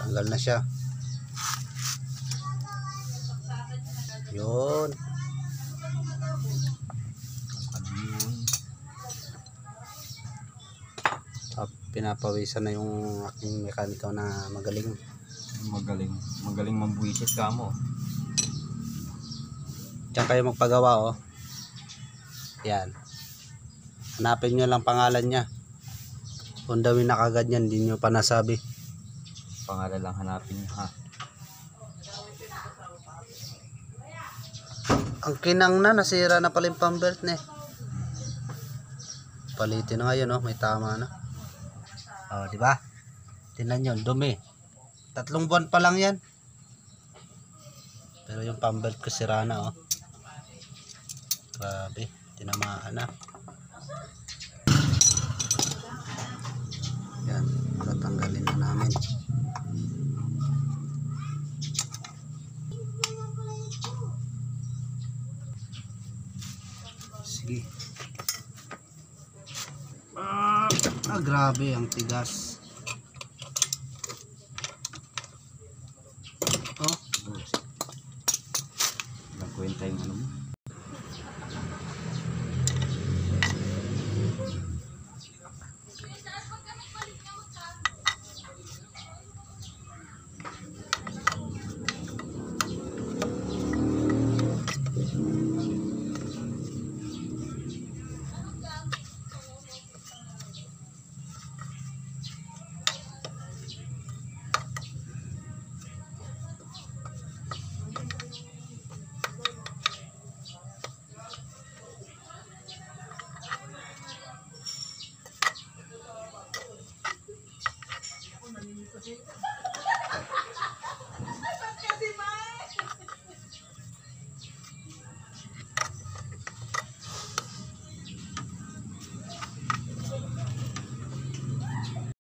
Tanggal na siya. Yun. Pinapawisan na yung aking mekaniko na magaling. Magaling mambuisit ka mo. Diyan kayo magpagawa, oh. Yan. Hanapin nyo lang pangalan niya. Undawin na kagad yan, hindi nyo pa nasabi. Pangalan lang hanapin nyo, ha. Ang kinang na, nasira na pala yung pambelt na eh. Palitin na ngayon, oh. May tama na. Oh, di ba? Tingnan nyo, dumi. 3 buwan pa lang yan. Pero yung pambelt ko sira na, oh. Grabe, tinamaan na. Yan, tatanggalin na namin. Sige. Grabe, ang tigas. Oh, nagkwenta yung ano mo.